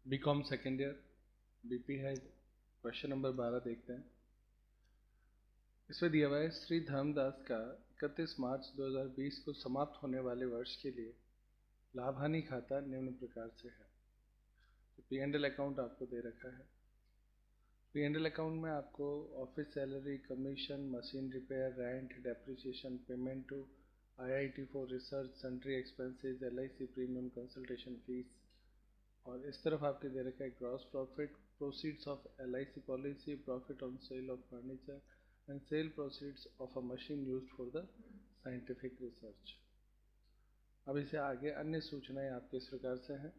BCom second year BP है। Question number 12 देखते हैं। इसमें दिया हुआ है श्री धर्मदास का 31 मार्च 2020 को समाप्त होने वाले वर्ष के लिए लाभ हानि खाता निम्न प्रकार से है। तो पी एंड एल अकाउंट आपको दे रखा है। पी एंड एल अकाउंट में आपको office salary, commission, machine repair, rent, depreciation, payment to IIT for research, sundry expenses, LIC premium, consultation fees, और इस तरफ आपके दे रखा है gross profit, proceeds of LIC policy, profit on sale of furniture and sale proceeds of a machine used for the scientific research. अब इसे आगे अन्य सूचनाएं आपके इस प्रकार से हैं।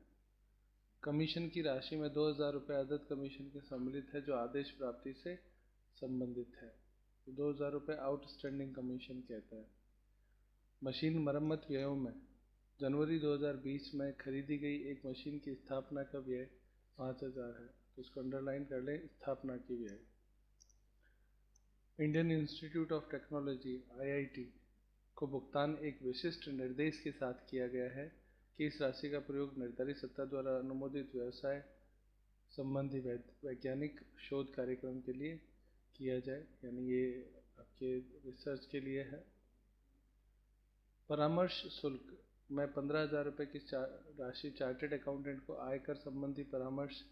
कमीशन की राशि में 2000 रुपये अदद कमीशन के सम्मिलित है जो आदेश प्राप्ति से संबंधित है। तो 2000 रुपये आउटस्टैंडिंग कमीशन कहता है। मशीन मरम्मत व्ययों में जनवरी 2020 में खरीदी गई एक मशीन की स्थापना का व्यय 5000 है, तो इसको अंडरलाइन कर लें, स्थापना की व्यय। Indian institute of technology IIT को भुगतान एक विशिष्ट निर्देश के साथ किया गया है कि इस राशि का प्रयोग निर्धारित सत्ता द्वारा अनुमोदित व्यवसाय संबंधी वैज्ञानिक शोध कार्यक्रम के लिए किया जाए, यानी ये आपके रिसर्च के लिए है। परामर्श शुल्क में 15,000 रुपये की राशि चार्टेड अकाउंटेंट को आयकर संबंधी परामर्श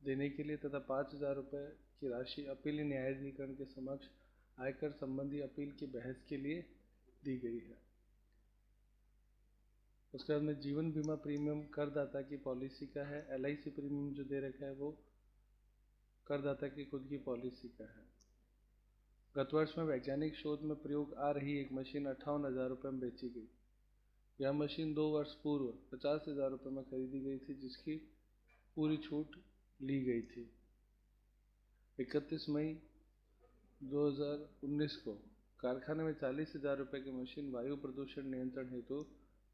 देने के लिए तथा 5,000 रुपये की राशि अपीली न्यायाधिकरण के समक्ष आयकर संबंधी अपील की बहस के लिए दी गई है। उसके बाद में जीवन बीमा प्रीमियम करदाता की पॉलिसी का है। एलआईसी प्रीमियम जो दे रखा है वो करदाता की खुद की पॉलिसी का है। गत वर्ष में वैज्ञानिक शोध में प्रयोग आ रही एक मशीन 58,000 रुपये में बेची गई। यह मशीन 2 वर्ष पूर्व 50,000 रुपये में खरीदी गई थी, जिसकी पूरी छूट ली गई थी। 31 मई 2019 को कारखाने में 40,000 रुपये की मशीन वायु प्रदूषण नियंत्रण हेतु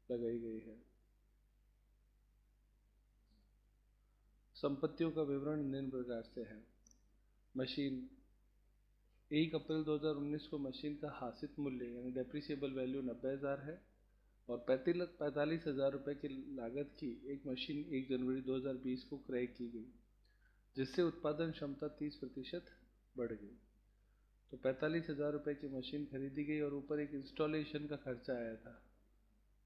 लगाई गई है। संपत्तियों का विवरण निम्न प्रकार से है। मशीन 1 अप्रैल 2019 को मशीन का हासिल मूल्य यानी डेप्रिसिएबल वैल्यू 90,000 है और 45,000 रुपये की लागत की एक मशीन 1 जनवरी 2020 को क्रय की गई, जिससे उत्पादन क्षमता 30% बढ़ गई। तो 45,000 रुपये की मशीन खरीदी गई और ऊपर एक इंस्टॉलेशन का खर्चा आया था,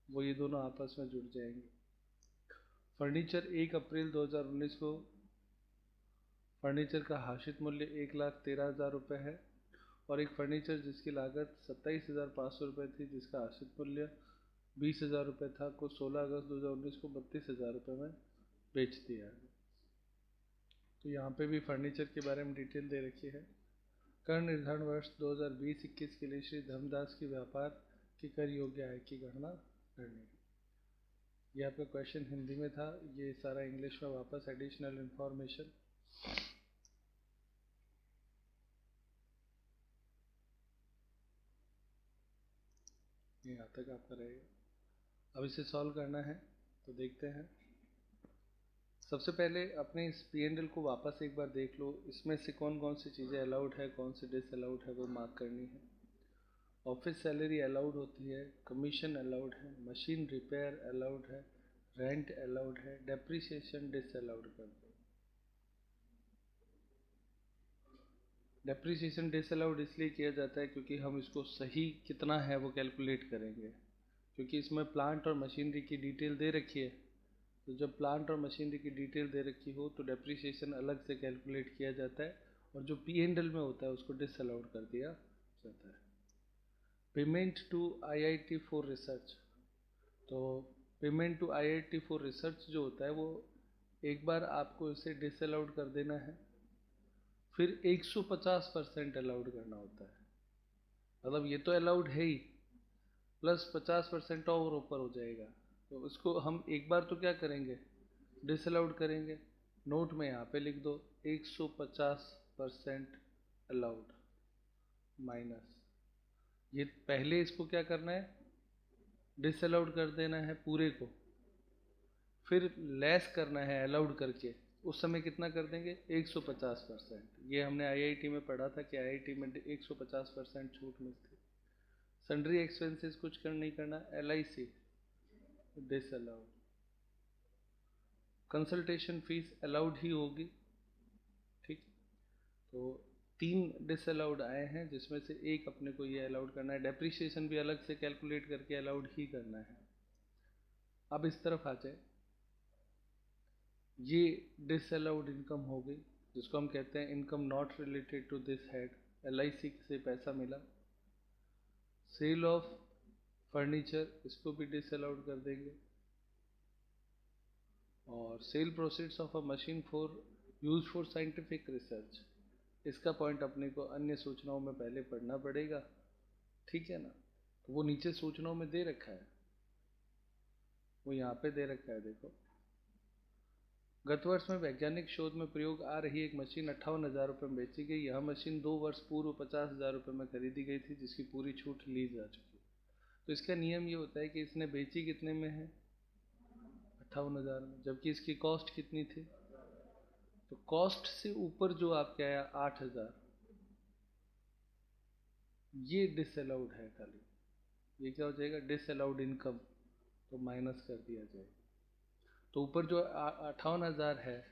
वो ये दोनों आपस में जुड़ जाएंगे। फर्नीचर 1 अप्रैल 2019 को फर्नीचर का हासिल मूल्य 1,13,000 रुपये है और एक फर्नीचर जिसकी लागत 27,500 रुपये थी, जिसका हासिल मूल्य 20,000 रुपये था, को 16 अगस्त 2019 को 32,000 रुपये में बेच दिया। तो यहाँ पे भी फर्नीचर के बारे में डिटेल दे रखी है। कर निर्धारण वर्ष 2020-21 के लिए श्री धर्मदास की व्यापार की कर योग्य आय की गणना करनी। ये आपका क्वेश्चन हिंदी में था, ये सारा इंग्लिश में वापस एडिशनल इंफॉर्मेशन। यहाँ तक आपका रहेगा। अब इसे सॉल्व करना है, तो देखते हैं। सबसे पहले अपने इस पी एंड एल को वापस एक बार देख लो। इसमें से कौन कौन सी चीज़ें अलाउड है, कौन सी डिसअलाउड है, वो मार्क करनी है। ऑफिस सैलरी अलाउड होती है, कमीशन अलाउड है, मशीन रिपेयर अलाउड है, रेंट अलाउड है, डेप्रिसिएशन डिसअलाउड कर दो। डेप्रिसिएशन डिसअलाउड इसलिए किया जाता है क्योंकि हम इसको सही कितना है वो कैलकुलेट करेंगे, क्योंकि इसमें प्लांट और मशीनरी की डिटेल दे रखी है। तो जब प्लांट और मशीनरी की डिटेल दे रखी हो तो डेप्रिसिएशन अलग से कैलकुलेट किया जाता है और जो पी एंड एल में होता है उसको डिसअलाउड कर दिया जाता है। Payment to IIT for research, तो payment to IIT for research जो होता है वो एक बार आपको इसे डिसअलाउड कर देना है, फिर 150% अलाउड करना होता है। मतलब ये तो अलाउड है ही, प्लस 50% और ऊपर हो जाएगा। तो उसको हम एक बार तो क्या करेंगे, डिसअलाउड करेंगे। नोट में यहाँ पे लिख दो 150% अलाउड माइनस, ये पहले इसको क्या करना है, डिसअलाउड कर देना है पूरे को, फिर लेस करना है अलाउड करके। उस समय कितना कर देंगे, 150%। ये हमने आईआईटी में पढ़ा था कि आईआईटी में 150% छूट मिलती। सन्ड्री एक्सपेंसेस कुछ नहीं करना, LIC disallowed. Consultation fees allowed ही होगी, ठीक। तो 3 डिसअलाउड आए हैं, जिसमें से एक अपने को ये अलाउड करना है। डेप्रिसिएशन भी अलग से कैलकुलेट करके अलाउड ही करना है। अब इस तरफ आ जाए, ये डिसअलाउड इनकम हो गई, जिसको हम कहते हैं income not related to this head. LIC से पैसा मिला। सेल ऑफ फर्नीचर, इसको भी डिसअलाउड कर देंगे। और sale proceeds of a machine for use for scientific research, इसका पॉइंट अपने को अन्य सूचनाओं में पहले पढ़ना पड़ेगा, ठीक है ना। तो वो नीचे सूचनाओं में दे रखा है, वो यहाँ पे दे रखा है, देखो। गत वर्ष में वैज्ञानिक शोध में प्रयोग आ रही एक मशीन 58,000 रुपये में बेची गई। यह मशीन 2 वर्ष पूर्व 50,000 रुपये में खरीदी गई थी, जिसकी पूरी छूट ली जा चुकी। तो इसका नियम ये होता है कि इसने बेची कितने में है, 58,000 में, जबकि इसकी कॉस्ट कितनी थी। तो कॉस्ट से ऊपर जो आपके आया 8,000, ये डिसअलाउड है खाली। ये क्या हो जाएगा, डिसअलाउड इनकम, तो माइनस कर दिया जाएगा। तो ऊपर जो 58,000 है,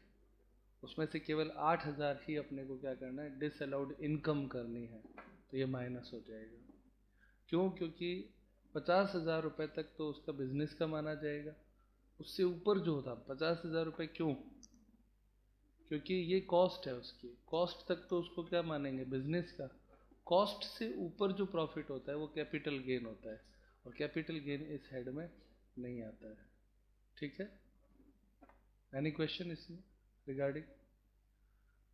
उसमें से केवल 8,000 ही अपने को क्या करना है, डिसअलाउड इनकम करनी है, तो ये माइनस हो जाएगा। क्यों, क्योंकि 50,000 रुपये तक तो उसका बिजनेस का माना जाएगा। उससे ऊपर जो था 50,000 रुपये, क्यों, क्योंकि ये कॉस्ट है उसकी, कॉस्ट तक तो उसको क्या मानेंगे, बिजनेस का। कॉस्ट से ऊपर जो प्रॉफिट होता है वो कैपिटल गेन होता है, और कैपिटल गेन इस हेड में नहीं आता है, ठीक है। एनी क्वेश्चन इसमें रिगार्डिंग।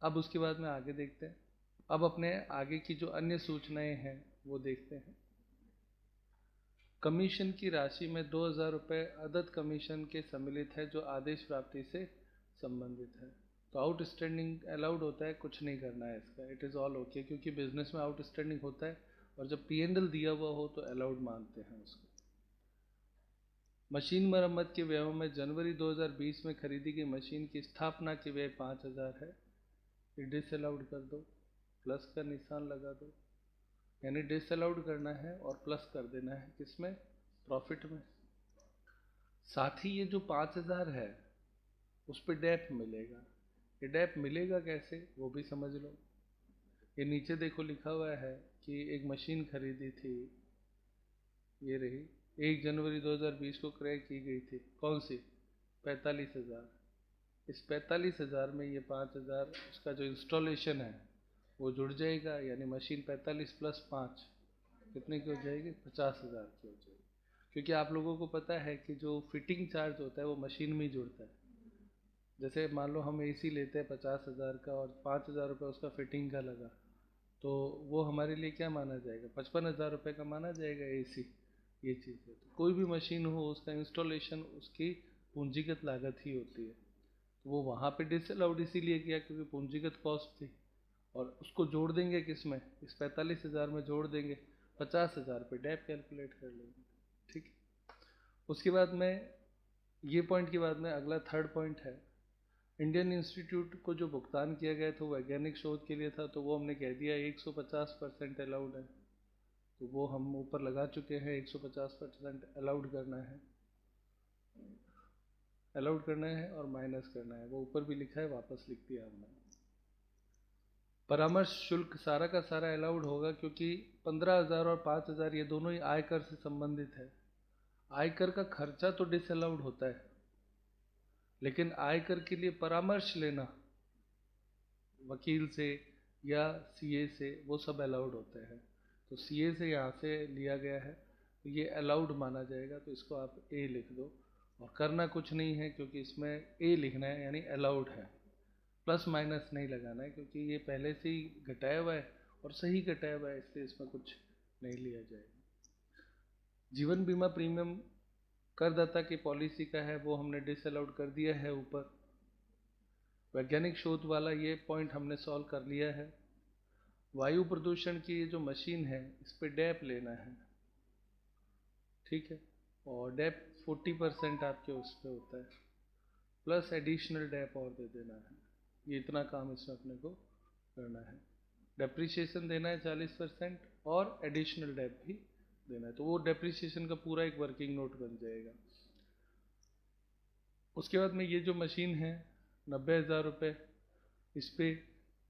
अब उसके बाद में आगे देखते हैं। अब अपने आगे की जो अन्य सूचनाएं हैं वो देखते हैं। कमीशन की राशि में 2,000 रुपये अदद कमीशन के सम्मिलित है, जो आदेश प्राप्ति से संबंधित है। तो आउटस्टैंडिंग अलाउड होता है, कुछ नहीं करना है इसका, इट इज़ ऑल ओके, क्योंकि बिजनेस में आउटस्टैंडिंग होता है, और जब P&L दिया हुआ हो तो अलाउड मानते हैं उसको। मशीन मरम्मत के व्ययों में जनवरी 2020 में खरीदी गई मशीन की स्थापना के व्यय 5,000 है, डिसअलाउड कर दो, प्लस का निशान लगा दो, यानी डिसअलाउड करना है और प्लस कर देना है किसमें, प्रॉफिट में। साथ ही ये जो 5,000 है उस पर डैप मिलेगा। ये डैप मिलेगा कैसे, वो भी समझ लो। ये नीचे देखो लिखा हुआ है कि एक मशीन खरीदी थी, ये रही, 1 जनवरी 2020 को क्रय की गई थी, कौन सी, 45,000। इस 45,000 में ये 5,000 उसका जो इंस्टॉलेशन है वो जुड़ जाएगा, यानी मशीन 45 प्लस 5 कितने की हो जाएगी, 50,000 की हो जाएगी। क्योंकि आप लोगों को पता है कि जो फिटिंग चार्ज होता है वो मशीन में ही जुड़ता है। जैसे मान लो हम AC लेते हैं 50,000 का, और 5,000 रुपये उसका फिटिंग का लगा, तो वो हमारे लिए क्या माना जाएगा, 55,000 रुपये का माना जाएगा AC। ये चीज़ है, तो कोई भी मशीन हो उसका इंस्टॉलेशन उसकी पूंजीगत लागत ही होती है। तो वो वहाँ पे डिसअलाउड इसीलिए किया क्योंकि पूंजीगत कॉस्ट थी, और उसको जोड़ देंगे किस में, इस 45,000 में जोड़ देंगे, 50,000 पे डैप कैलकुलेट कर लेंगे, ठीक। उसके बाद में ये पॉइंट के बाद में अगला थर्ड पॉइंट है, इंडियन इंस्टीट्यूट को जो भुगतान किया गया था वैज्ञानिक शोध के लिए था, तो वो हमने कह दिया 150% अलाउड है, तो वो हम ऊपर लगा चुके हैं, 150% अलाउड करना है, अलाउड करना है और माइनस करना है, वो ऊपर भी लिखा है, वापस लिख दिया हमने। परामर्श शुल्क सारा का सारा अलाउड होगा, क्योंकि 15,000 और 5,000 ये दोनों ही आयकर से संबंधित है। आयकर का खर्चा तो डिसअलाउड होता है, लेकिन आयकर के लिए परामर्श लेना वकील से या CA से, वो सब अलाउड होते हैं। तो CA से यहाँ से लिया गया है, तो ये अलाउड माना जाएगा, तो इसको आप A लिख दो, और करना कुछ नहीं है क्योंकि इसमें A लिखना है, यानी अलाउड है, प्लस माइनस नहीं लगाना है, क्योंकि ये पहले से ही घटाया हुआ है और सही घटाया हुआ है, इसलिए इसमें कुछ नहीं लिया जाएगा। जीवन बीमा प्रीमियम करदाता की पॉलिसी का है, वो हमने डिसअलाउड कर दिया है ऊपर। वैज्ञानिक शोध वाला ये पॉइंट हमने सॉल्व कर लिया है। वायु प्रदूषण की ये जो मशीन है इस पे डैप लेना है, ठीक है, और डैप 40% आपके उस पर होता है, प्लस एडिशनल डैप और दे देना है। ये इतना काम इसमें अपने को करना है। डेप्रिसिएशन देना है 40% और एडिशनल डैप भी देना है, तो वो डेप्रिसिएशन का पूरा एक वर्किंग नोट बन जाएगा। उसके बाद में ये जो मशीन है 90,000 रुपये, इस पे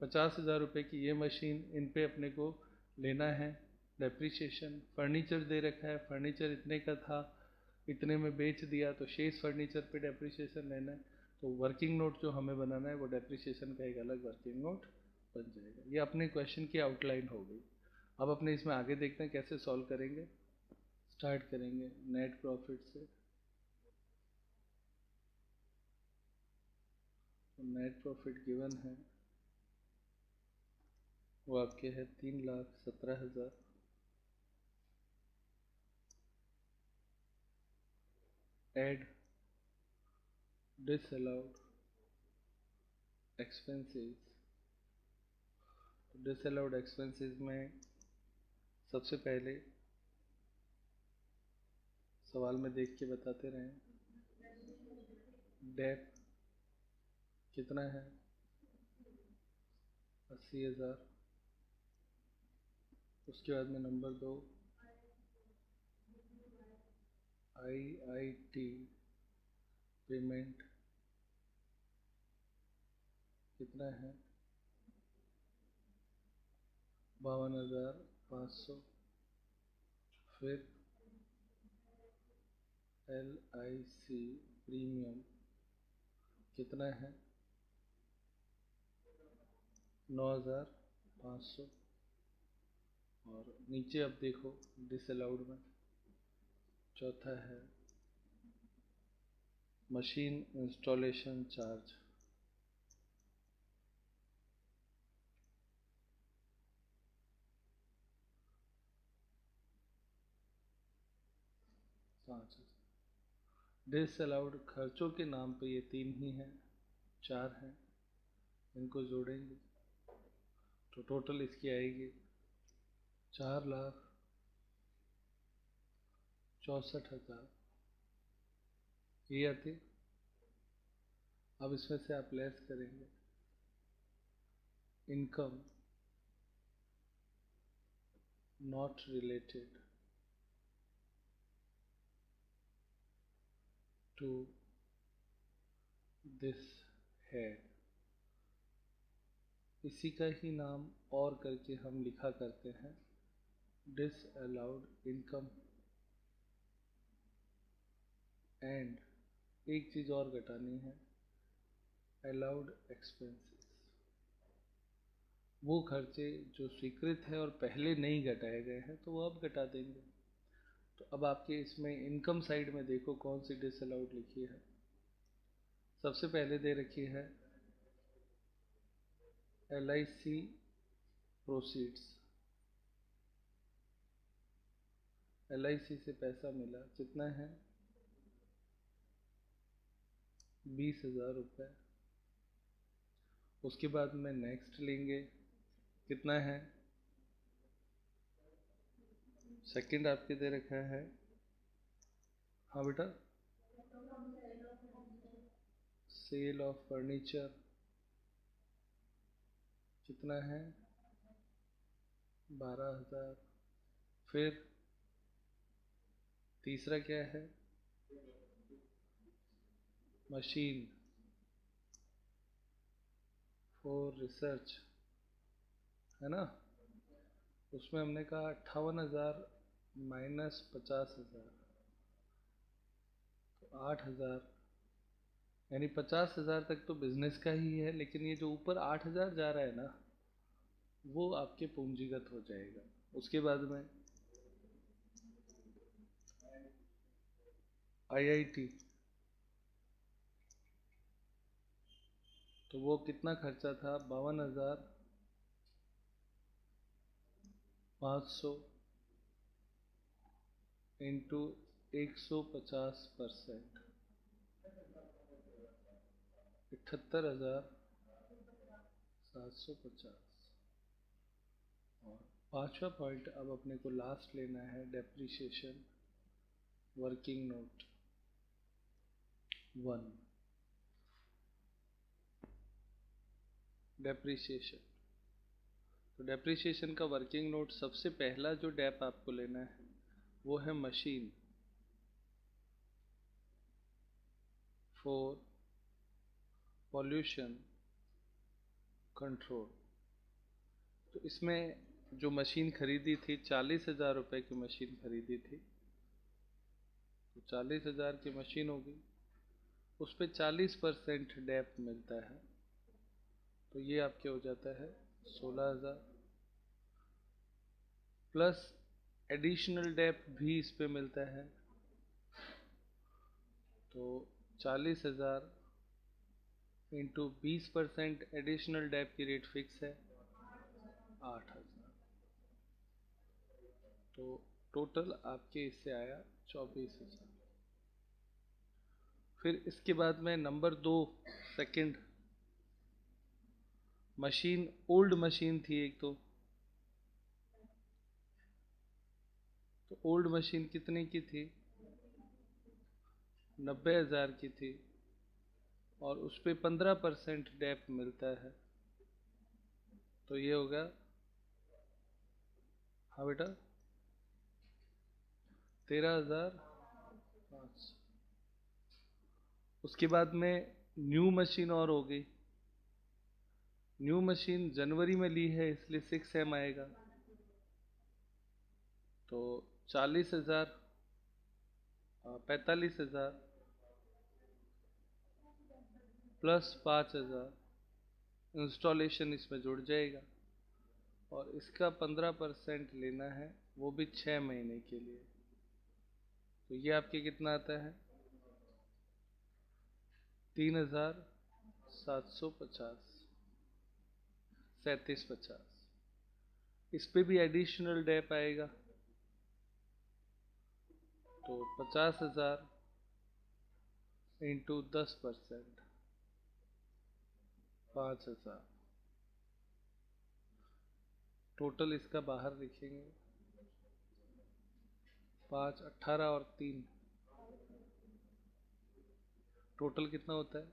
50,000 रुपये की ये मशीन, इन पे अपने को लेना है डेप्रीशिएशन। फर्नीचर दे रखा है, फर्नीचर इतने का था, इतने में बेच दिया, तो शेष फर्नीचर पे डेप्रीशिएशन लेना है। तो वर्किंग नोट जो हमें बनाना है वो डेप्रीशिएशन का एक अलग वर्किंग नोट बन जाएगा। ये अपने क्वेश्चन की आउटलाइन हो गई। अब अपने इसमें आगे देखते हैं कैसे सॉल्व करेंगे। स्टार्ट करेंगे नेट प्रॉफिट से। तो नेट प्रॉफिट गिवन है वो आपके है 3,17,000। Add disallowed expenses. Disallowed expenses में सबसे पहले सवाल में देख के बताते रहें। डेप कितना है 80,000। उसके बाद में नंबर 2 IIT पेमेंट कितना है 52,500। फिर LIC प्रीमियम कितना है 9,500। और नीचे अब देखो डिसअलाउड में चौथा है मशीन इंस्टॉलेशन चार्ज। डिसअलाउड खर्चों के नाम पे ये 3 ही हैं, 4 हैं, इनको जोड़ेंगे तो टोटल इसकी आएगी 4,64,000 ये आती। अब इसमें से आप लेस करेंगे income not related to this head. इसी का ही नाम और करके हम लिखा करते हैं डिसअलाउड इनकम। एंड एक चीज़ और घटानी है अलाउड एक्सपेंसेस। वो खर्चे जो स्वीकृत है और पहले नहीं घटाए गए हैं तो वो अब घटा देंगे। तो अब आपके इसमें इनकम साइड में देखो कौन सी डिसअलाउड लिखी है। सबसे पहले दे रखी है LIC प्रोसीड्स। LIC से पैसा मिला कितना है 20,000 रुपये। उसके बाद में नेक्स्ट लेंगे कितना है, सेकंड आपके दे रखा है, हाँ बेटा, सेल ऑफ फर्नीचर कितना है 12,000। फिर तीसरा क्या है मशीन फॉर रिसर्च है ना, उसमें हमने कहा 58,000 माइनस 50,000 तो 8,000, यानी 50,000 तक तो बिजनेस का ही है, लेकिन ये जो ऊपर 8,000 जा रहा है ना वो आपके पूंजीगत हो जाएगा। उसके बाद में IIT तो वो कितना खर्चा था 52,500 इंटू 150%, 78,750। और पांचवा पॉइंट अब अपने को लास्ट लेना है डेप्रीशिएशन वर्किंग नोट 1। डेप्रीशिएशन, तो डेप्रीशिएशन का वर्किंग नोट सबसे पहला जो डेप आपको लेना है वो है मशीन फॉर पॉल्यूशन कंट्रोल। तो इसमें जो मशीन खरीदी थी 40,000 रुपये की मशीन खरीदी थी, तो 40,000 की मशीन होगी, उस पर 40% डैप मिलता है, तो ये आपके हो जाता है 16,000 प्लस एडिशनल डैप भी इस पे मिलता है, तो 40,000 इंटू 20% एडिशनल डैप की रेट फिक्स है 8,000, तो टोटल आपके इससे आया 24,000। फिर इसके बाद में number 2 second machine, old machine थी एक तो ओल्ड मशीन कितने की थी? 90,000 की थी, और उस पर 15% डैप मिलता है, तो ये होगा, हाँ बेटा, 13,500। उसके बाद में न्यू मशीन और हो गई। न्यू मशीन जनवरी में ली है इसलिए 6M आएगा, तो 40,000 45,000 प्लस 5,000 इंस्टॉलेशन इसमें जुड़ जाएगा, और इसका 15% लेना है, वो भी 6 महीने के लिए, तो ये आपके कितना आता है? 3,750 3750। इस पे भी एडिशनल डैप आएगा, तो 50,000 इंटू 10% 5,000, टोटल इसका बाहर लिखेंगे 5, 18 और 3, टोटल कितना होता है?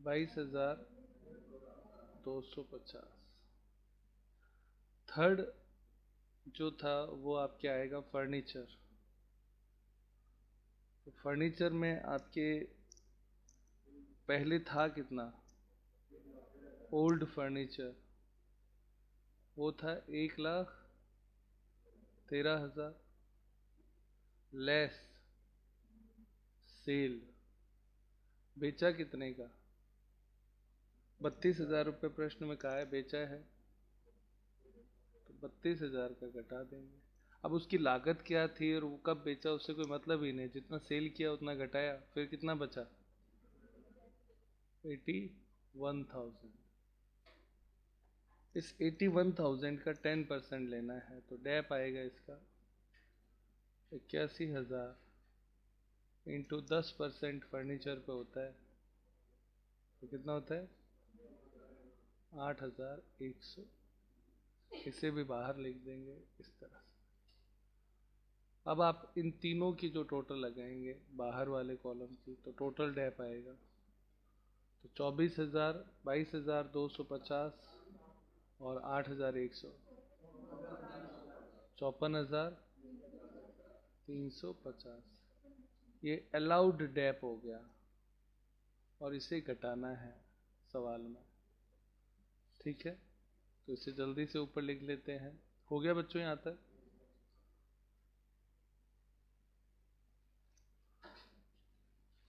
22,250। थर्ड जो था वो आपके आएगा फर्नीचर। तो फर्नीचर में आपके पहले था कितना? ओल्ड फर्नीचर वो था 1,13,000 लेस सेल। बेचा कितने का? 32,000 रुपये प्रश्न में कहा है बेचा है, तो 32,000 का घटा देंगे। अब उसकी लागत क्या थी और वो कब बेचा उससे कोई मतलब ही नहीं, जितना सेल किया उतना घटाया, फिर कितना बचा? 81,000। इस 81,000 का 10% लेना है, तो डैप आएगा इसका 81,000 इंटू 10% फर्नीचर पे होता है, तो कितना होता है? 8,100। इसे भी बाहर लिख देंगे इस तरह से। अब आप इन तीनों की जो टोटल लगाएंगे बाहर वाले कॉलम की, तो टोटल डैप आएगा, तो 24,000, 22,250 और 8,100, 54,350। ये अलाउड डैप हो गया, और इसे घटाना है सवाल में, ठीक है? तो इसे जल्दी से ऊपर लिख लेते हैं। हो गया बच्चों यहाँ तक?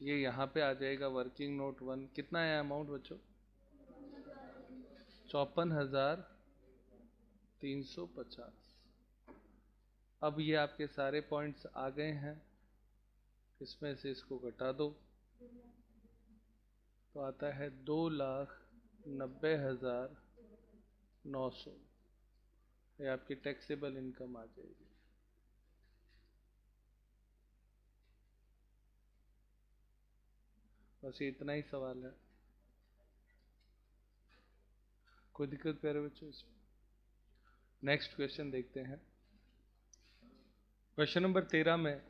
ये यहाँ पे आ जाएगा वर्किंग नोट 1। कितना है अमाउंट बच्चों? 54,350। अब ये आपके सारे पॉइंट्स आ गए हैं, इसमें से इसको घटा दो, तो आता है 2,90,900। ये आपकी टैक्सेबल इनकम आ जाएगी। बस ये इतना ही सवाल है, कोई दिक्कत प्यारे बच्चों इसमें? नेक्स्ट क्वेश्चन देखते हैं। क्वेश्चन नंबर 13 में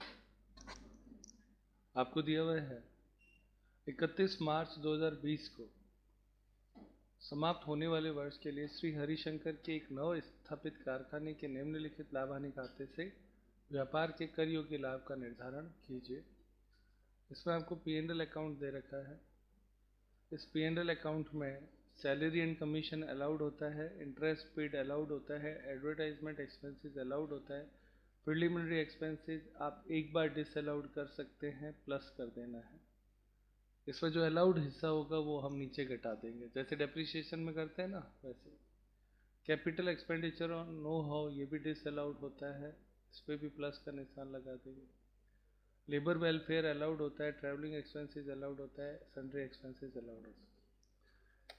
आपको दिया हुआ है 31 मार्च 2020 को समाप्त होने वाले वर्ष के लिए श्री हरिशंकर के एक नव स्थापित कारखाने के निम्नलिखित लाभ हानि खाते से व्यापार के कर योग्य लाभ का निर्धारण कीजिए। इसमें आपको P&L अकाउंट दे रखा है। इस P&L अकाउंट में सैलरी एंड कमीशन अलाउड होता है, इंटरेस्ट पेड अलाउड होता है, एडवर्टाइजमेंट एक्सपेंसेस अलाउड होता है, प्रिलिमिनरी एक्सपेंसेस आप एक बार डिसअलाउड कर सकते हैं, प्लस कर देना है। इसमें जो अलाउड हिस्सा होगा वो हम नीचे घटा देंगे, जैसे डेप्रिसिएशन में करते हैं ना वैसे। Capital expenditure on know how ये भी डिसअलाउड होता है, इस पर भी प्लस का निशान लगा देंगे। लेबर वेलफेयर अलाउड होता है, ट्रैवलिंग एक्सपेंसेस अलाउड होता है, सन्ड्री एक्सपेंसेस अलाउड होता है।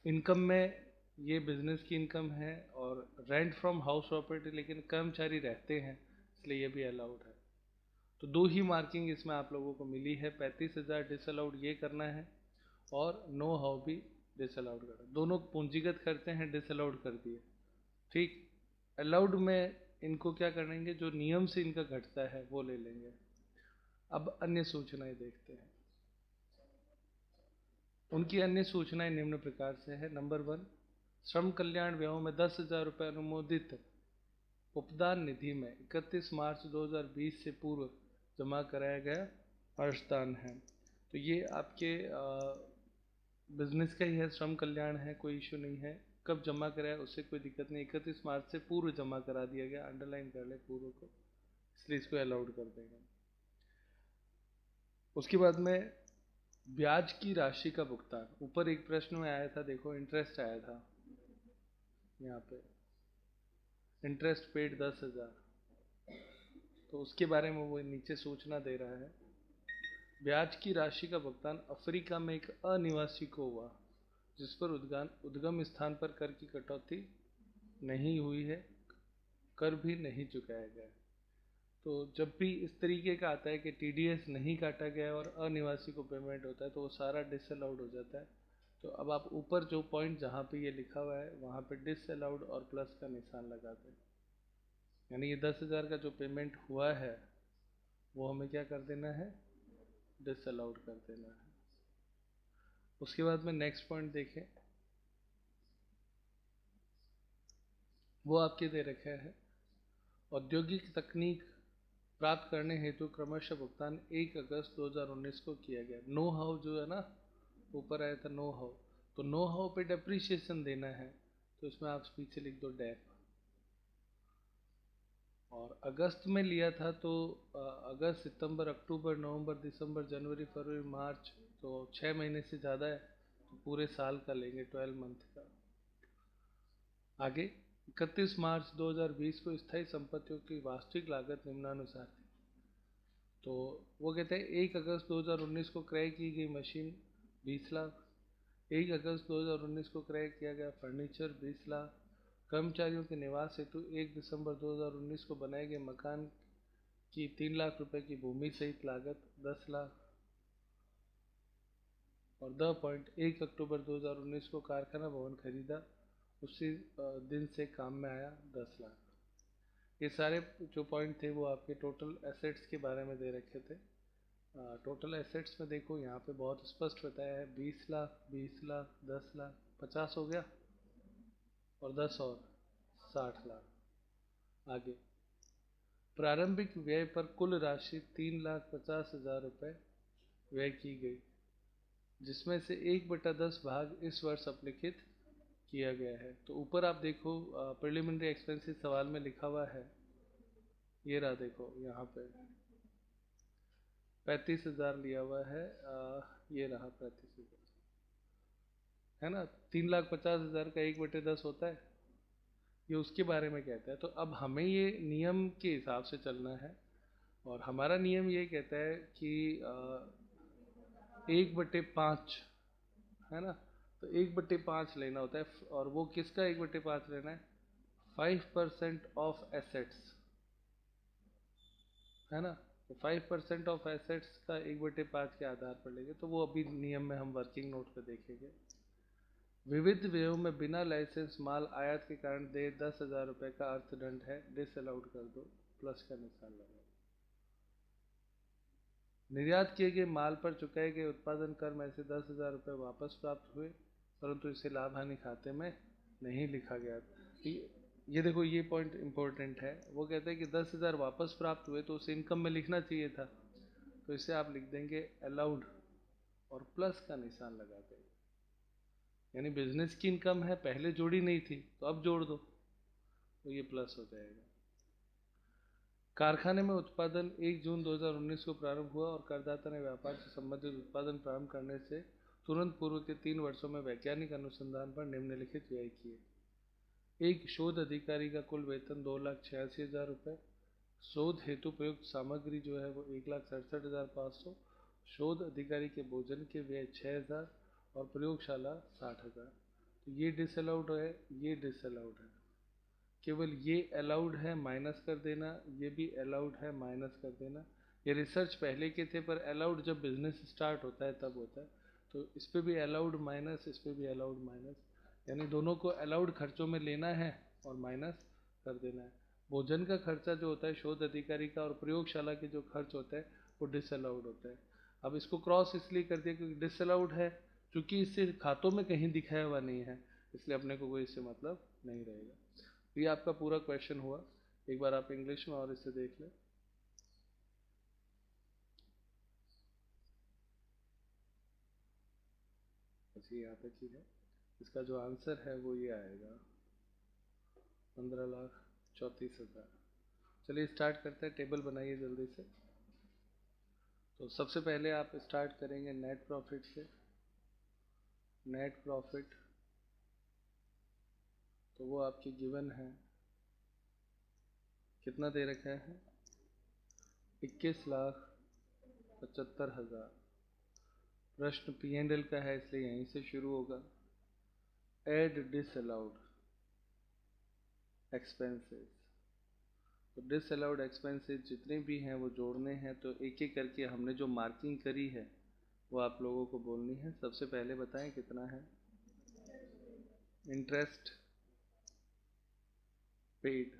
इनकम में ये बिजनेस की इनकम है, और रेंट फ्रॉम हाउस प्रॉपर्टी, लेकिन कर्मचारी रहते हैं इसलिए ये भी अलाउड है। तो दो ही मार्किंग इसमें आप लोगों को मिली है, 35,000 डिसअलाउड ये करना है और नो हाउ भी डिसअलाउड करना। दोनों पूंजीगत करते हैं, डिसअलाउड कर दिए, ठीक। अलाउड में इनको क्या करेंगे, जो नियम से इनका घटता है वो ले लेंगे। अब अन्य सूचनाएं देखते हैं। उनकी अन्य सूचनाएं निम्न प्रकार से है। नंबर 1, श्रम कल्याण व्ययों में 10,000 रुपये अनुमोदित उपदान निधि में 31 मार्च 2020 से पूर्व जमा कराया गया हर्षदान है। तो ये आपके बिजनेस का ही है, श्रम कल्याण है, कोई इशू नहीं है। कब जमा कराया उससे कोई दिक्कत नहीं, 31 मार्च से पूर्व जमा करा दिया गया, अंडरलाइन कर ले पूर्व को, इसलिए इसको अलाउड कर देंगे। उसके बाद में ब्याज की राशि का भुगतान, ऊपर एक प्रश्न में आया था, देखो इंटरेस्ट आया था यहाँ पे, इंटरेस्ट पेड 10,000, तो उसके बारे में वो नीचे सूचना दे रहा है। ब्याज की राशि का भुगतान अफ्रीका में एक अनिवासी को हुआ जिस पर उद्गम स्थान पर कर की कटौती नहीं हुई है, कर भी नहीं चुकाया गया। तो जब भी इस तरीके का आता है कि TDS नहीं काटा गया और अनिवासी को पेमेंट होता है तो वो सारा डिसअलाउड हो जाता है। तो अब आप ऊपर जो पॉइंट जहाँ पे ये लिखा हुआ है वहाँ पे डिसअलाउड और प्लस का निशान लगा दें, यानी ये 10,000 का जो पेमेंट हुआ है वो हमें क्या कर देना है, डिसअलाउड कर देना है। उसके बाद में नेक्स्ट पॉइंट देखें, वो आपके दे रखे हैं। औद्योगिक तकनीक प्राप्त करने हेतु क्रमशः भुगतान 1 अगस्त 2019 को किया गया। नो हाउ जो है ना, ऊपर आया था नो हाउ, तो नो हाउ पे डेप्रीशिएशन देना है, तो इसमें आप पीछे लिख दो डेप। और अगस्त में लिया था तो अगस्त, सितंबर, अक्टूबर, नवंबर, दिसंबर, जनवरी, फरवरी, मार्च, तो 6 महीने से ज़्यादा है, तो पूरे साल का लेंगे, 12 मंथ का। आगे 31 मार्च 2020 को स्थायी संपत्तियों की वास्तविक लागत निम्नानुसार थी। तो वो कहते हैं 1 अगस्त 2019 को क्रय की गई मशीन 20 लाख, 1 अगस्त 2019 को क्रय किया गया फर्नीचर 20 लाख, कर्मचारियों के निवास हेतु 1 दिसंबर 2019 को बनाए गए मकान की 3 लाख रुपए की भूमि सहित लागत 10 लाख, और 1 अक्टूबर 2019 को कारखाना भवन खरीदा, उसी दिन से काम में आया 10 लाख। ये सारे जो पॉइंट थे वो आपके टोटल एसेट्स के बारे में दे रखे थे। टोटल एसेट्स में देखो यहाँ पे बहुत स्पष्ट बताया है, 20 लाख, 20 लाख, 10 लाख, 50 हो गया, और 10 और 60 लाख। आगे प्रारंभिक व्यय पर कुल राशि 3,50,000 रुपये व्यय की गई, जिसमें से 1/10 भाग इस वर्ष अपलिखित किया गया है। तो ऊपर आप देखो प्रिलिमिनरी एक्सपेंसेस सवाल में लिखा हुआ है, ये रहा, देखो यहाँ पे 35,000 लिया हुआ है, ये रहा 35,000, है ना। 3,50,000 का 1/10 होता है, ये उसके बारे में कहता है। तो अब हमें ये नियम के हिसाब से चलना है, और हमारा नियम ये कहता है कि 1/5, है ना, तो 1/5 लेना होता है, और वो किसका 1/5 लेना है, 5% ऑफ एसेट्स, है ना। तो 5% ऑफ एसेट्स का 1/5 के आधार पर लेंगे, तो वो अभी नियम में हम वर्किंग नोट पे देखेंगे। विविध व्ययों में बिना लाइसेंस माल आयात के कारण दे 10,000 रुपये का अर्थदंड है, डिसअलाउड कर दो, प्लस का निशान लगाओ। निर्यात किए गए माल पर चुकाए गए उत्पादन कर में से 10,000 रुपये वापस प्राप्त हुए, परंतु इसे लाभ हानि खाते में नहीं लिखा गया। ये देखो, ये पॉइंट इंपॉर्टेंट है। वो कहते हैं कि 10,000 वापस प्राप्त हुए तो उसे इनकम में लिखना चाहिए था, तो इसे आप लिख देंगे अलाउड और प्लस का निशान लगा देंगे, यानी बिजनेस की इनकम है, पहले जोड़ी नहीं थी तो अब जोड़ दो, तो ये प्लस हो जाएगा। कारखाने में उत्पादन 1 जून 2019 को प्रारंभ हुआ और करदाता ने व्यापार से संबंधित उत्पादन प्रारंभ करने से तुरंत पूर्व के 3 वर्षों में वैज्ञानिक अनुसंधान पर निम्नलिखित व्यय किए। एक शोध अधिकारी का कुल वेतन 2,86,000 रुपये, शोध हेतु प्रयुक्त सामग्री जो है वो 1,67,500, शोध अधिकारी के भोजन के व्यय 6,000 और प्रयोगशाला 60,000। तो ये डिसअलाउड है, ये डिसअलाउड है, केवल ये अलाउड है माइनस कर देना, ये भी अलाउड है माइनस कर देना। ये रिसर्च पहले के थे, पर अलाउड जब बिजनेस स्टार्ट होता है तब होता है, तो इस पर भी अलाउड माइनस, इस पर भी अलाउड माइनस, यानी दोनों को अलाउड खर्चों में लेना है और माइनस कर देना है। भोजन का खर्चा जो होता है शोध अधिकारी का और प्रयोगशाला के जो खर्च होता है वो डिसअलाउड होता है। अब इसको क्रॉस इसलिए कर दिया क्योंकि डिसअलाउड है, क्योंकि इससे खातों में कहीं दिखाया हुआ नहीं है, इसलिए अपने को कोई इससे मतलब नहीं रहेगा। तो ये आपका पूरा क्वेश्चन हुआ। एक बार आप इंग्लिश में और इसे देख लें। बस ये यहाँ तक ही है। इसका जो आंसर है वो ये आएगा 15,34,000। चलिए स्टार्ट करते हैं, टेबल बनाइए जल्दी से। तो सबसे पहले आप स्टार्ट करेंगे नेट प्रॉफिट से। नेट प्रॉफिट तो वो आपकी गिवन है, कितना दे रखा है, 21,75,000। प्रश्न P&L का है इसलिए यहीं से शुरू होगा। एड डिसअलाउड एक्सपेंसेस, तो डिसअलाउड एक्सपेंसेस जितने भी हैं वो जोड़ने हैं, तो एक एक करके हमने जो मार्किंग करी है वो आप लोगों को बोलनी है। सबसे पहले बताएं कितना है। Interest paid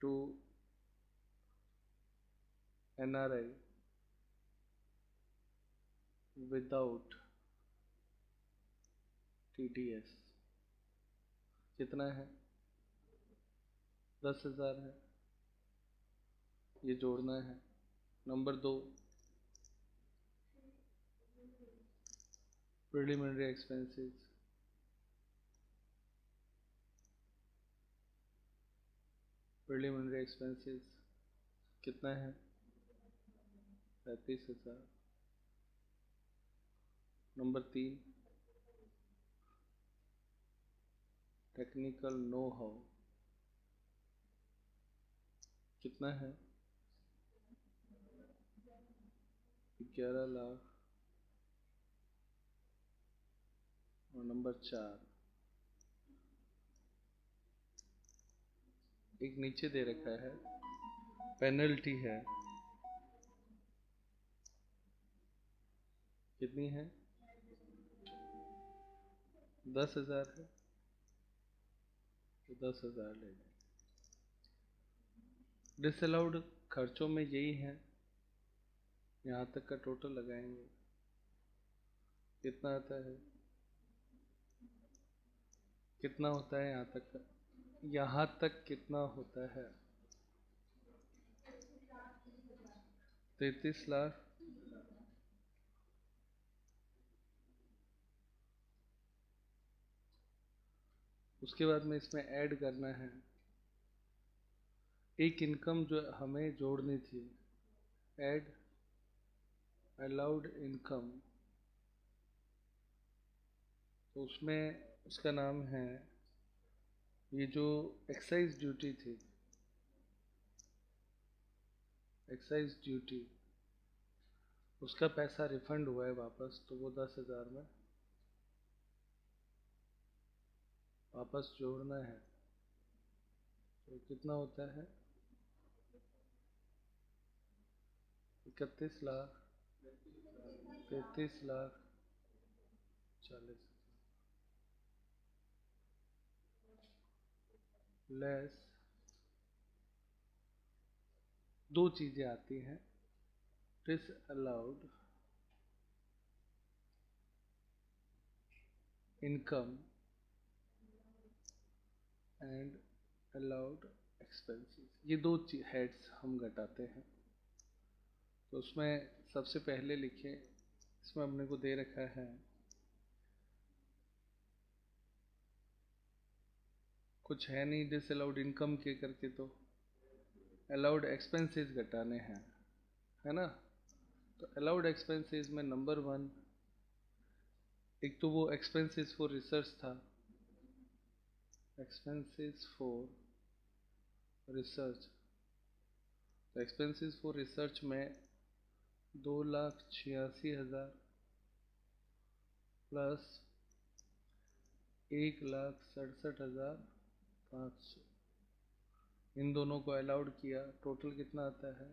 to NRI without TDS कितना है, 10,000 है, ये जोड़ना है। Number 2 preliminary expenses, preliminary expenses कितना है, 35,000। नंबर 3 टेक्निकल नो हाउ कितना है, 11 लाख। और नंबर 4 एक नीचे दे रखा है पेनल्टी है, कितनी है, 10,000 है, तो 10,000 ले लें। डिसअलाउड खर्चों में यही है, यहाँ तक का टोटल लगाएंगे, कितना आता है, कितना होता है यहाँ तक का, यहाँ तक कितना होता है, 33 लाख। उसके बाद में इसमें ऐड करना है एक इनकम जो हमें जोड़नी थी, ऐड अलाउड इनकम, तो उसमें उसका नाम है, ये जो एक्साइज ड्यूटी थी, एक्साइज ड्यूटी, उसका पैसा रिफंड हुआ है वापस, तो वो 10,000 में वापस जोड़ना है। तो कितना होता है, 31 लाख, 33,40,000 लेस। दो चीजें आती हैं, disallowed income and allowed expenses, ये दो हेड्स हम घटाते हैं। तो उसमें सबसे पहले लिखे, इसमें अपने को दे रखा है कुछ है नहीं डिसअलाउड इनकम के करके, तो अलाउड एक्सपेंसेस घटाने हैं, है ना। तो अलाउड एक्सपेंसेस में नंबर 1, एक तो वो एक्सपेंसेस फॉर रिसर्च था, एक्सपेंसेस फॉर रिसर्च। तो एक्सपेंसेस फॉर रिसर्च में 2,86,000 प्लस 1,67,500, इन दोनों को अलाउड किया। टोटल कितना आता है?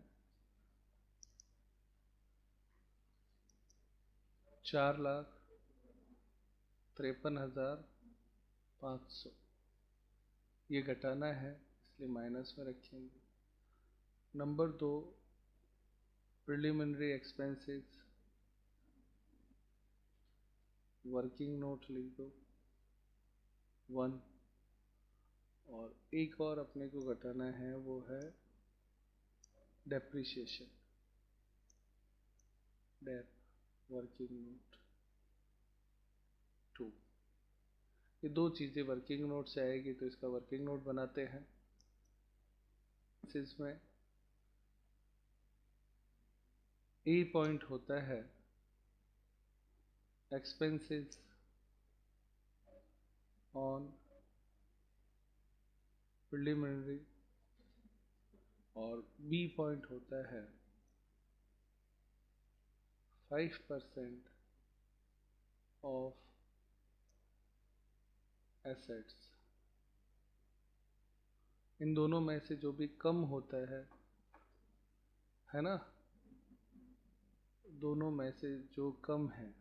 4,53,500। ये घटाना है इसलिए माइनस में रखेंगे। Number 2, preliminary expenses, working note लिख दो 1। और एक और अपने को घटाना है, वो है डेप्रिसिएशन, डेप वर्किंग नोट 2। ये दो चीज़ें वर्किंग नोट से आएगी, तो इसका वर्किंग नोट बनाते हैं। इसमें ए पॉइंट होता है एक्सपेंसेस ऑन प्रिलिमिनरी, और बी पॉइंट होता है 5% ऑफ एसेट्स। इन दोनों में से जो भी कम होता है ना, दोनों में से जो कम है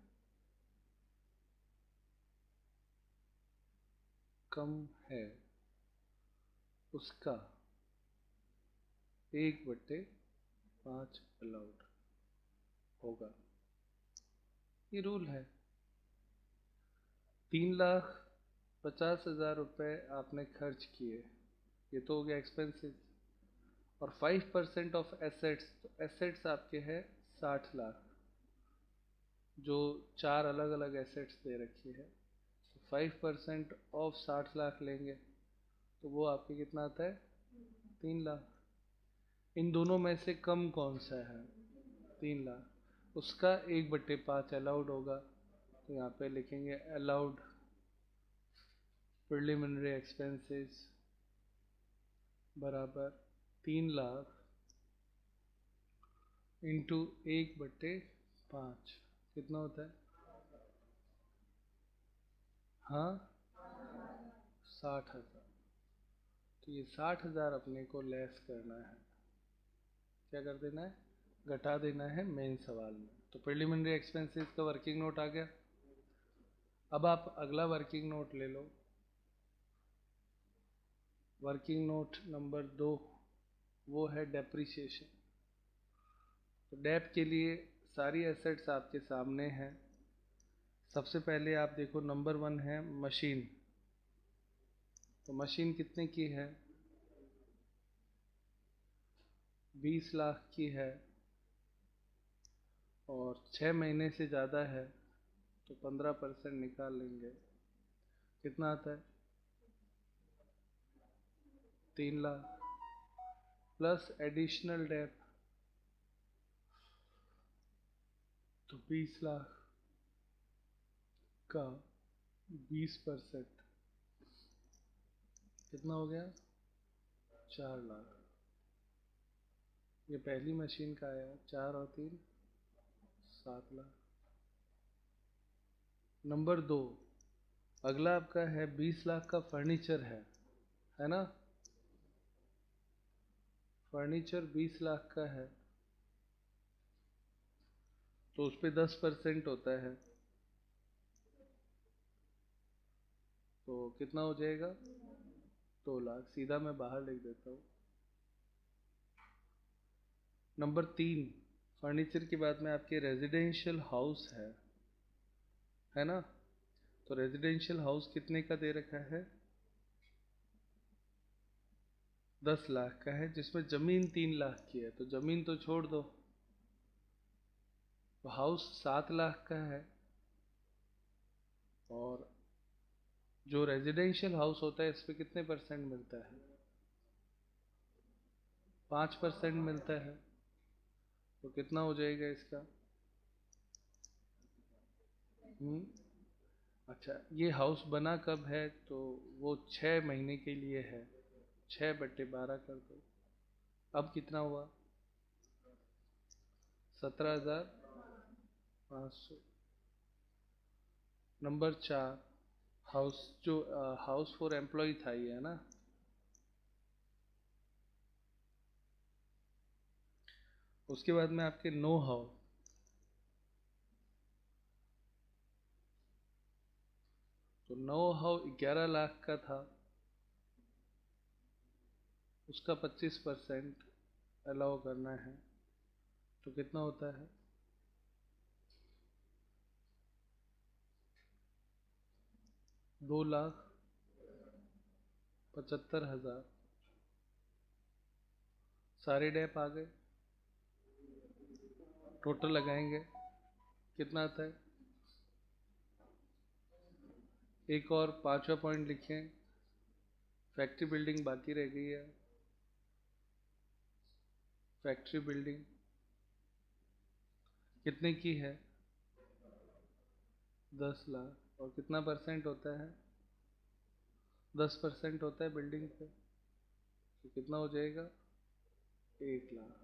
उसका 1/5 अलाउड होगा। ये रूल है। 3,50,000 रुपये आपने खर्च किए, ये तो हो गया एक्सपेंसेस। और 5% ऑफ एसेट्स, तो एसेट्स आपके हैं 60 लाख, जो 4 अलग अलग एसेट्स दे रखी है। 5% ऑफ 60 लाख लेंगे तो वो आपके कितना आता है? 3 लाख। इन दोनों में से कम कौन सा है? 3 लाख, उसका 1/5 अलाउड होगा। तो यहाँ पे लिखेंगे अलाउड प्रिलिमिनरी एक्सपेंसेस बराबर 3 लाख इंटू 1/5, कितना होता है? हाँ, 60,000। तो ये 60,000 अपने को लेस करना है, क्या कर देना है? घटा देना है मेन सवाल में। तो प्रिलिमिनरी एक्सपेंसेस का वर्किंग नोट आ गया। अब आप अगला वर्किंग नोट ले लो, वर्किंग नोट नंबर 2, वो है डेप्रिसिएशन। तो डेप के लिए सारी एसेट्स आपके सामने हैं। सबसे पहले आप देखो, नंबर 1 है मशीन। तो मशीन कितने की है? 20 लाख की है, और 6 महीने से ज़्यादा है तो 15% निकाल लेंगे, कितना आता है? 3 लाख प्लस एडिशनल डेप, तो 20 लाख का 20% कितना हो गया? 4 लाख। ये पहली मशीन का आया, 4 और 3 7 लाख। नंबर 2, अगला आपका है 20 लाख का फर्नीचर है ना। फर्नीचर 20 लाख का है, तो उस पर 10% होता है, तो कितना हो जाएगा? 2 लाख। सीधा मैं बाहर लिख देता हूँ। नंबर 3, फर्नीचर के बाद में आपके रेजिडेंशियल हाउस है ना। तो रेजिडेंशियल हाउस कितने का दे रखा है? 10 लाख का है, जिसमें जमीन 3 लाख की है। तो जमीन तो छोड़ दो, तो हाउस 7 लाख का है, और जो रेजिडेंशियल हाउस होता है इस पे कितने परसेंट मिलता है? 5% मिलता है। तो कितना हो जाएगा इसका? अच्छा, ये हाउस बना कब है? तो वो 6 महीने के लिए है। 6/12 कर दो। अब कितना हुआ? 17,500। नंबर 4, हाउस जो हाउस फॉर एम्प्लॉय था ये, है ना? उसके बाद में आपके नो हाउ, तो नो हाउ 11 लाख का था, उसका 25% अलाउ करना है, तो कितना होता है? 2,75,000। सारे डैप आ गए, टोटल लगाएंगे कितना आता है? एक और 5वां पॉइंट लिखें, फैक्ट्री बिल्डिंग बाकी रह गई है। फैक्ट्री बिल्डिंग कितने की है? 10 लाख। और कितना परसेंट होता है? 10% होता है बिल्डिंग पे, तो कितना हो जाएगा? 1 लाख।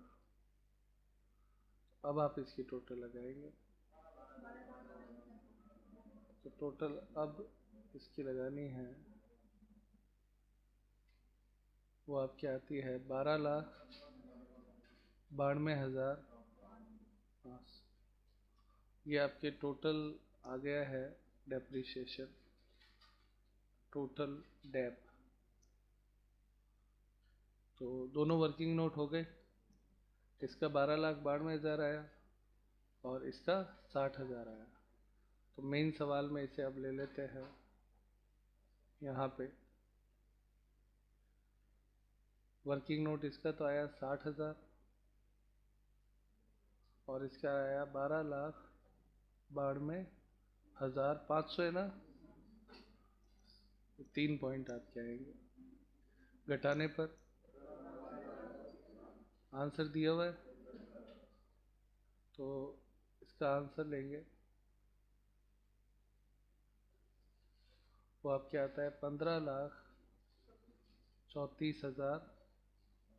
अब आप इसकी टोटल लगाएंगे, तो टोटल अब इसकी लगानी है, वो आपकी आती है 12,92,000। ये आपके टोटल आ गया है डेप्रिसिएशन, टोटल डेप। तो दोनों वर्किंग नोट हो गए। इसका 12,92,000 आया और इसका 60,000 आया। तो मेन सवाल में इसे अब ले लेते हैं यहाँ पे। वर्किंग नोट इसका तो आया 60,000 और इसका आया 12,92,500 है ना? तो 3 पॉइंट आपके आएंगे। घटाने पर आंसर दिया हुआ है, तो इसका आंसर लेंगे, वो आपके आता है 15,34,000।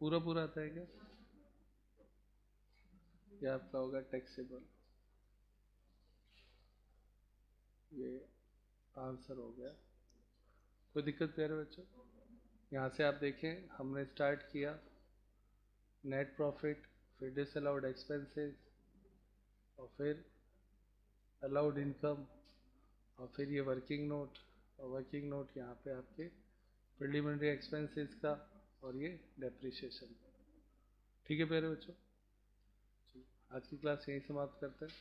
पूरा पूरा आता है क्या? ये आपका होगा टैक्सेबल। ये आंसर हो गया। कोई दिक्कत प्यारे बच्चों? यहाँ से आप देखें, हमने स्टार्ट किया नेट प्रॉफिट, फिर डिसअलाउड एक्सपेंसेस, और फिर अलाउड इनकम, और फिर ये वर्किंग नोट। और वर्किंग नोट यहाँ पे आपके प्रिलिमिनरी एक्सपेंसेस का, और ये डेप्रिसिएशन। ठीक है प्यारे बच्चों, आज की क्लास यहीं समाप्त करते हैं।